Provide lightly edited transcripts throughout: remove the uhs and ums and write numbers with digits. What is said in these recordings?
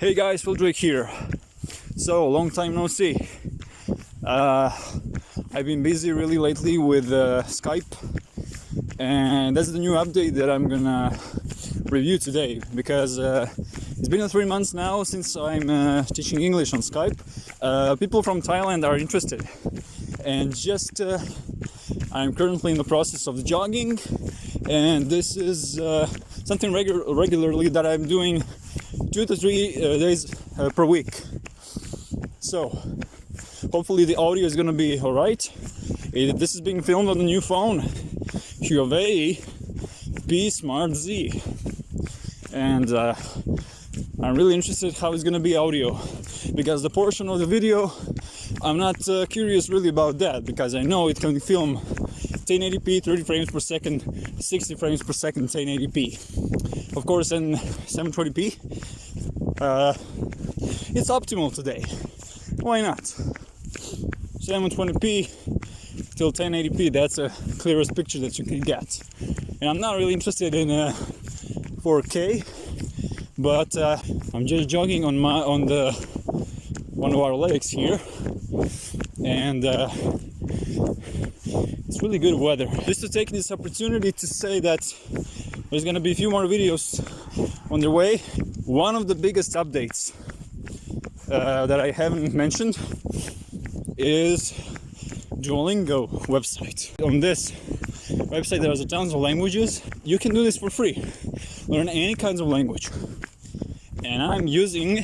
Hey guys, Phil Drake here. So, long time no see. I've been busy really lately with Skype, and that's the new update that I'm gonna review today, because it's been 3 months now since I'm teaching English on Skype. People from Thailand are interested, and I'm currently in the process of jogging, and this is something regularly that I'm doing 2 to 3 days per week. So hopefully the audio is gonna be alright. This is being filmed on the new phone, Huawei P Smart Z, and I'm really interested how it's gonna be audio, because the portion of the video I'm not curious really about that, because I know it can film 1080p 30 frames per second, 60 frames per second 1080p. Of course in 720p it's optimal today. Why not? 720p till 1080p, that's the clearest picture that you can get. And I'm not really interested in 4K, but I'm just jogging on one of our lakes here, and it's really good weather. Just to take this opportunity to say that there's gonna be a few more videos on the way. One of the biggest updates that I haven't mentioned is Duolingo website. On this website there's tons of languages. You can do this for free, learn any kinds of language, and I'm using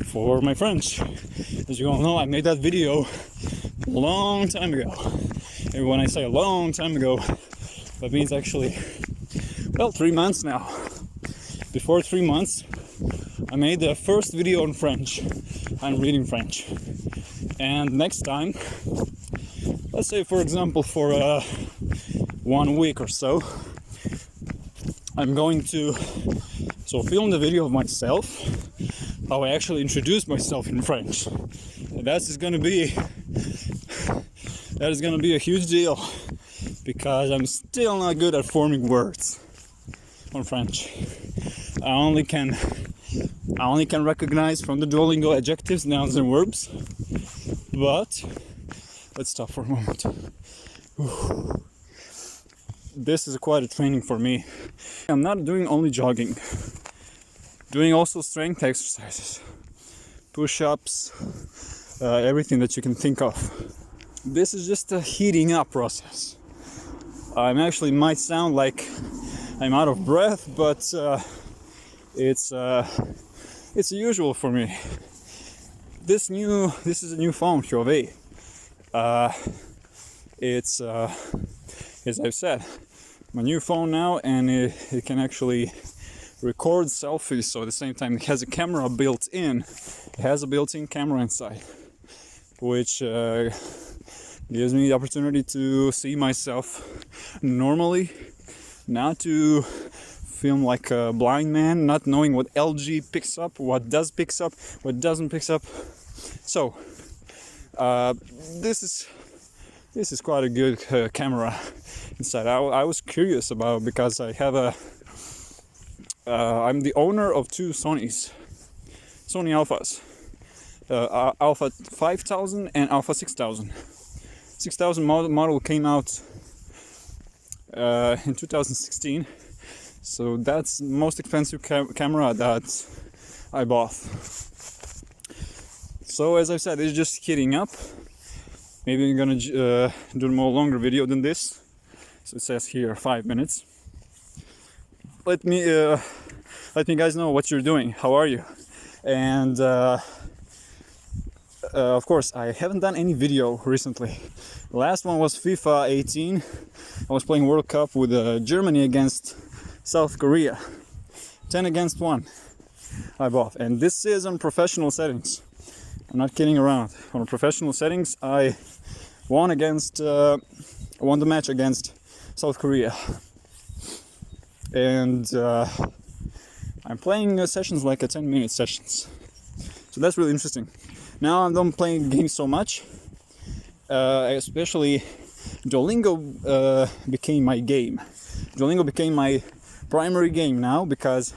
for my French. As you all know, I made that video a long time ago, and when I say a long time ago, that means actually 3 months now. Before 3 months I made the first video on French. I'm reading French, and next time, let's say for example for 1 week or so, I'm going to film the video of myself, how I actually introduce myself in French. And that is gonna be a huge deal, because I'm still not good at forming words on French. I only can recognize from the Duolingo adjectives, nouns and verbs. But let's stop for a moment. This is quite a training for me. I'm not doing only jogging, doing also strength exercises, push-ups, everything that you can think of. This is just a heating up process. I actually might sound like I'm out of breath, but it's usual for me. This is a new phone, Huawei. It's as I've said, my new phone now, and it can actually record selfies. So at the same time, it has a camera built in. It has a built-in camera inside, which gives me the opportunity to see myself normally, not to film like a blind man, not knowing what LG picks up, what picks up, what doesn't pick up. So this is quite a good camera inside. I was curious about, because I have I'm the owner of 2 Sony Alphas, Alpha 5000 and Alpha 6000. 6000 model came out in 2016. So that's the most expensive camera that I bought. So as I said, it's just heating up. Maybe I'm gonna do a more longer video than this. So it says here 5 minutes. Let me guys know what you're doing. How are you? And of course, I haven't done any video recently. The last one was FIFA 18. I was playing World Cup with Germany against South Korea, 10 against 1 I bought, and this is on professional settings. I'm not kidding around. On professional settings, I won the match against South Korea, and I'm playing sessions like 10-minute sessions, so that's really interesting. Now I don't play games so much, especially Duolingo became my game. Duolingo became my primary game now, because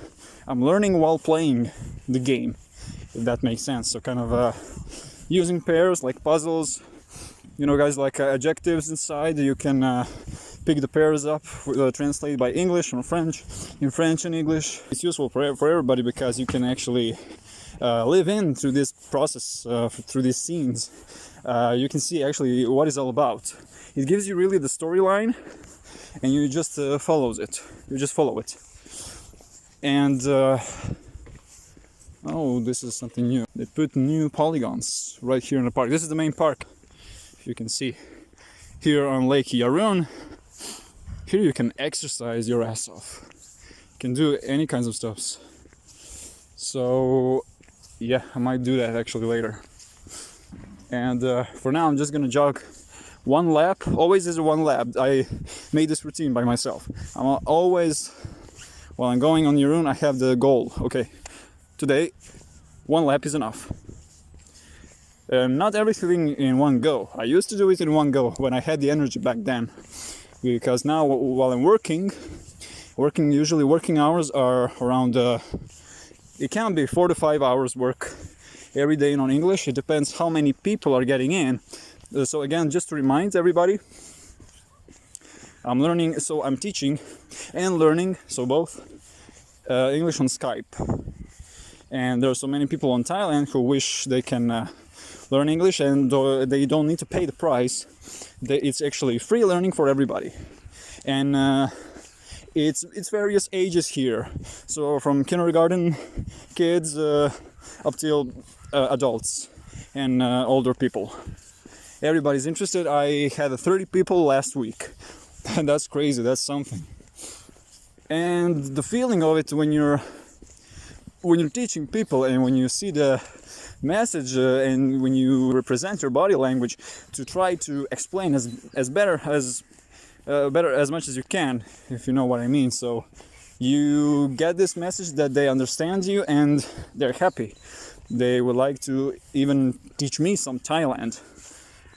I'm learning while playing. the game, if that makes sense. So kind of using pairs like puzzles, you know, guys, like adjectives inside. You can pick the pairs up, translate by English or French, in French and English. It's useful for everybody because you can actually live in through this process, through these scenes. You can see actually what it's all about. It gives you really the storyline, and you just follow it. You just follow it. And oh, this is something new. They put new polygons right here in the park. This is the main park, if you can see. Here on Lake Yarun, here you can exercise your ass off. You can do any kinds of stuffs. So yeah, I might do that actually later. And for now, I'm just gonna jog one lap. Always is one lap. I made this routine by myself. I'm always, while I'm going on Yarun, I have the goal. Okay, today, one lap is enough. Not everything in one go. I used to do it in one go when I had the energy back then. Because now, while I'm working, usually working hours are around, it can be 4 to 5 hours work every day on English. It depends how many people are getting in. So again, just to remind everybody, I'm learning, so I'm teaching and learning, so both, English on Skype. And there are so many people in Thailand who wish they can learn English, and they don't need to pay the price. It's actually free learning for everybody. And it's various ages here. So from kindergarten kids up till adults and older people. Everybody's interested. I had 30 people last week. And that's crazy, that's something. And the feeling of it when you're teaching people and when you see the message and when you represent your body language to try to explain as better as much as you can, if you know what I mean. So you get this message that they understand you and they're happy. They would like to even teach me some Thailand.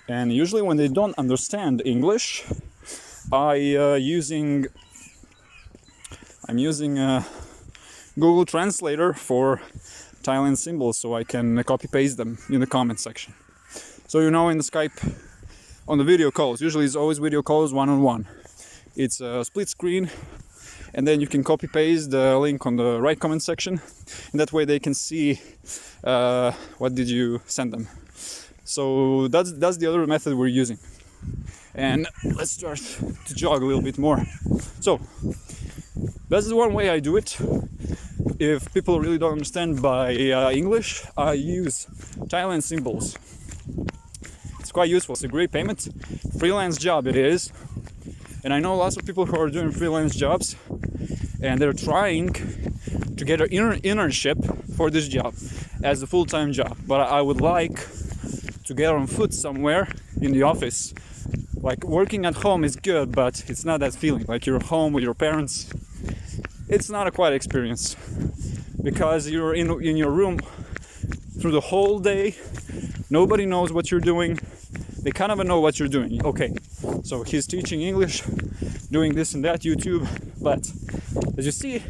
And usually when they don't understand English, I'm using Google Translator for Thailand symbols, so I can copy paste them in the comment section. So you know, in the Skype, on the video calls, usually it's always video calls one-on-one. It's a split screen, and then you can copy paste the link on the right comment section, and that way they can see what did you send them. So that's the other method we're using. And let's start to jog a little bit more. So that's the one way I do it. If people really don't understand by English, I use Thailand symbols. It's quite useful. It's a great payment. Freelance job it is. And I know lots of people who are doing freelance jobs and they're trying to get an internship for this job as a full-time job. But I would like to get on foot somewhere in the office. Like working at home is good, but it's not that feeling. Like you're home with your parents. It's not a quiet experience because you're in your room through the whole day. Nobody knows what you're doing. They kind of know what you're doing. Okay, so he's teaching English, doing this and that, YouTube. But as you see,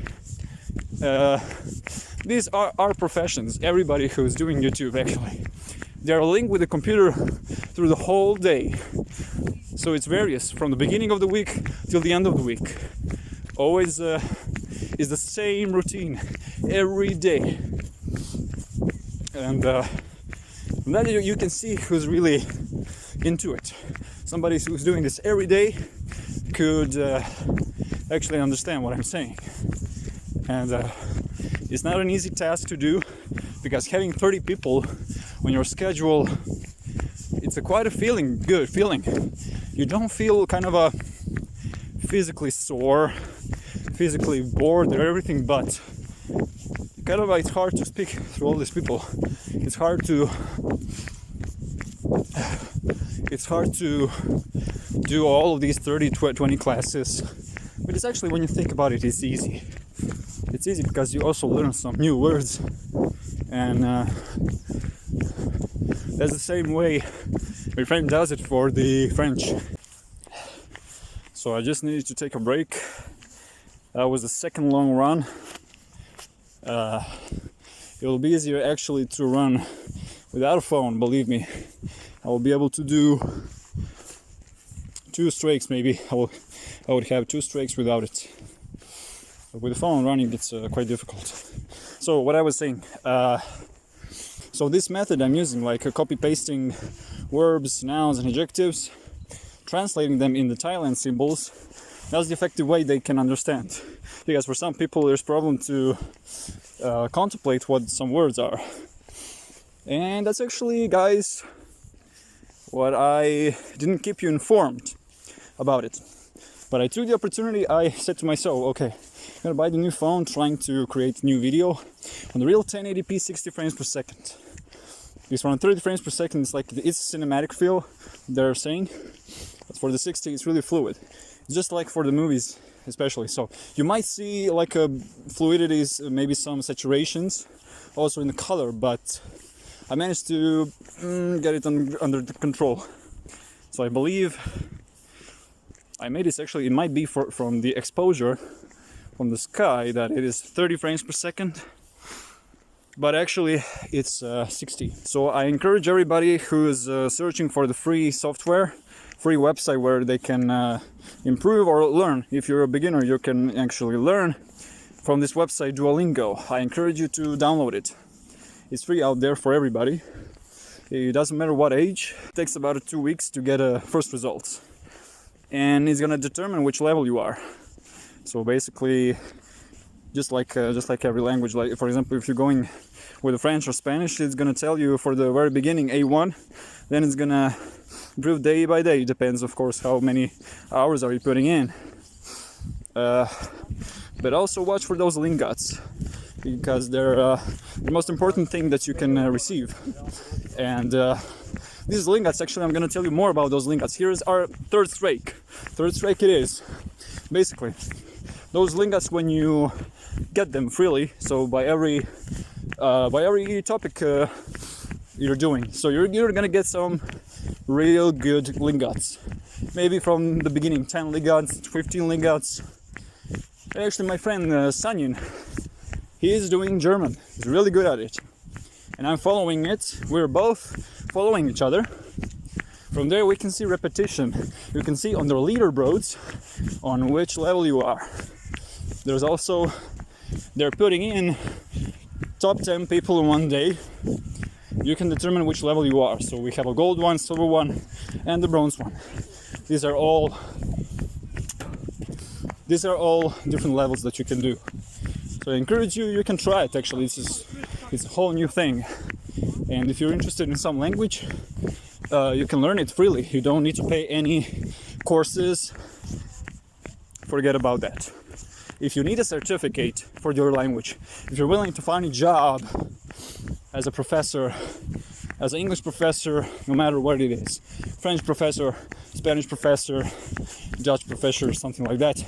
these are our professions. Everybody who's doing YouTube, actually, they're linked with the computer through the whole day. So it's various from the beginning of the week till the end of the week. Always is the same routine every day. And then you can see who's really into it. Somebody who's doing this every day could actually understand what I'm saying. And it's not an easy task to do, because having 30 people on your schedule, it's quite a feeling, good feeling. You don't feel kind of physically sore, physically bored or everything, but kind of it's hard to speak through all these people. It's hard to do all of these 20 classes, but it's actually, when you think about it, it's easy. It's easy because you also learn some new words, and that's the same way my friend does it for the French. So I just needed to take a break. That was the second long run. it will be easier actually to run without a phone. Believe me, I will be able to do 2 strokes maybe. I would have 2 strokes without it. But with the phone running, it's quite difficult. So what I was saying, so this method I'm using, like copy pasting verbs, nouns and adjectives, translating them in the Thailand symbols, that's the effective way they can understand. Because for some people there's problem to contemplate what some words are. And that's actually, guys, what I didn't keep you informed about it. But I took the opportunity. I said to myself, okay, I'm gonna buy the new phone, trying to create a new video on the real 1080p 60 frames per second. Because for 30 frames per second, it's like it's cinematic feel, they're saying. But for the 60, it's really fluid. It's just like for the movies, especially. So you might see like fluidities, maybe some saturations, also in the color, but I managed to get it under control. So I believe I made this actually, it might be from the exposure from the sky that it is 30 frames per second, but actually it's 60. So I encourage everybody who is searching for the free software, free website where they can improve or learn. If you're a beginner, you can actually learn from this website, Duolingo. I encourage you to download it. It's free out there for everybody. It doesn't matter what age. It takes about 2 weeks to get first results. And it's gonna determine which level you are. So basically, just like every language, like for example, if you're going with French or Spanish, it's gonna tell you for the very beginning A1, then it's gonna improve day by day. It depends, of course, how many hours are you putting in. But also watch for those lingats, because they're the most important thing that you can receive. And these lingats, actually, I'm going to tell you more about those lingats. Here's our third strike. Third strike it is. Basically, those lingats, when you get them freely, so by every topic you're doing, so you're going to get some real good lingats. Maybe from the beginning, 10 lingats, 15 lingats. Actually, my friend Sanyin, he is doing German. He's really good at it. And I'm following it. We're both following each other. From there we can see repetition. You can see on the leaderboards on which level you are. There's also, they're putting in top 10 people in one day. You can determine which level you are. So we have a gold one, silver one, and the bronze one. These are all different levels that you can do. So I encourage you, you can try it actually. It's a whole new thing. And if you're interested in some language, you can learn it freely. You don't need to pay any courses. Forget about that. If you need a certificate for your language, if you're willing to find a job as a professor, as an English professor, no matter what it is, French professor, Spanish professor, Dutch professor, something like that,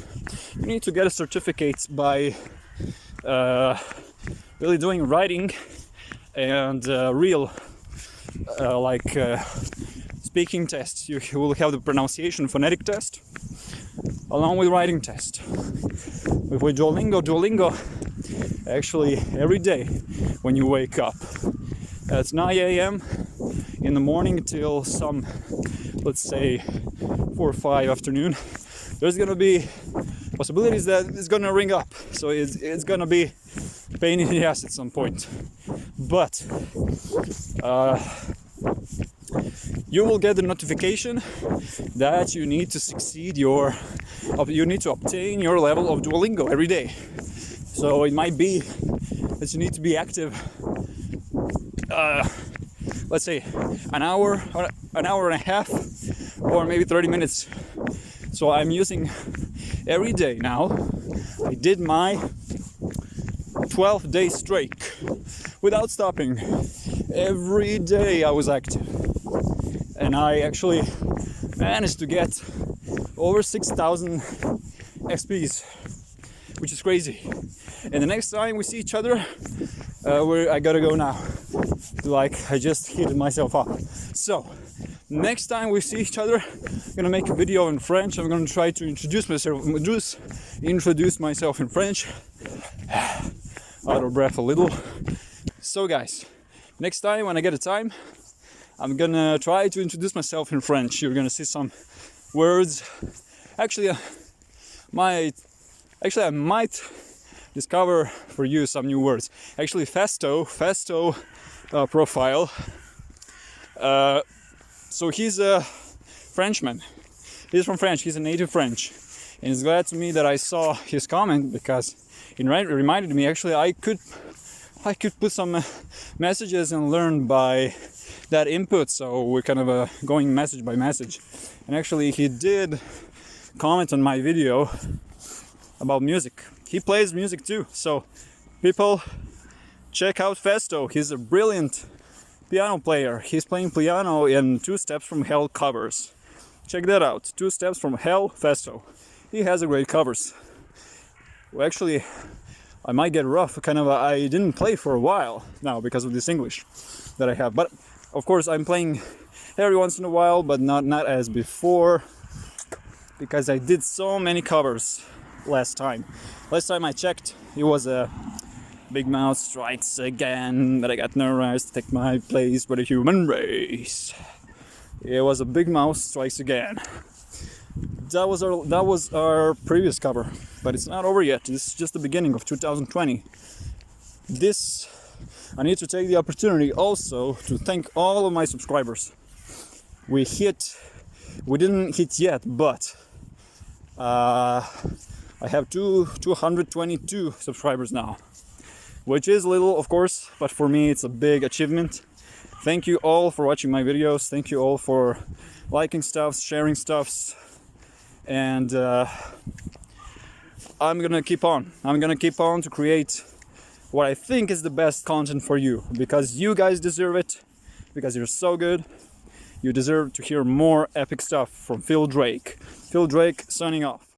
you need to get a certificate by really doing writing and real speaking tests. You will have the pronunciation phonetic test along with writing test. With Duolingo, actually every day when you wake up at 9 a.m. in the morning till some, let's say 4 or 5 afternoon, there's gonna be possibilities that it's gonna ring up. So it's gonna be pain in the ass at some point. But you will get the notification that you need to succeed you need to obtain your level of Duolingo every day. So it might be that you need to be active, let's say an hour and a half, or maybe 30 minutes. So I'm using every day now. I did my 12-day streak without stopping. Every day I was active, and I actually managed to get over 6,000 XPs, which is crazy. And the next time we see each other, I gotta go now. Like, I just heated myself up. So next time we see each other, I'm gonna make a video in French. I'm gonna try to introduce myself in French. Out of breath a little. So guys, next time when I get a time, I'm gonna try to introduce myself in French. You're gonna see some words. Actually, I might discover for you some new words. Actually, Festo profile. So he's a Frenchman. He's from France. He's a native French, and it's glad to me that I saw his comment, because it reminded me. Actually, I could put some messages and learn by that input. So we're kind of going message by message. And actually, he did comment on my video about music. He plays music too. So people, check out Festo. He's a brilliant piano player. He's playing piano in Two Steps from Hell covers. Check that out. 2 Steps from Hell, Festo. He has a great covers. Well, actually, I might get rough. I didn't play for a while now because of this English that I have. But of course, I'm playing every once in a while, but not as before, because I did so many covers last time. Last time I checked, it was a Big Mouth Strikes Again, but I got no rights to take my place for the human race. It was a Big Mouth Strikes Again. That was our previous cover, but it's not over yet. This is just the beginning of 2020. I need to take the opportunity also to thank all of my subscribers. We didn't hit yet, but I have 222 subscribers now, which is little, of course, but for me it's a big achievement. Thank you all for watching my videos. Thank you all for liking stuff, sharing stuffs, and I'm gonna keep on. I'm gonna keep on to create what I think is the best content for you, because you guys deserve it, because you're so good. You deserve to hear more epic stuff from Phil Drake. Phil Drake signing off.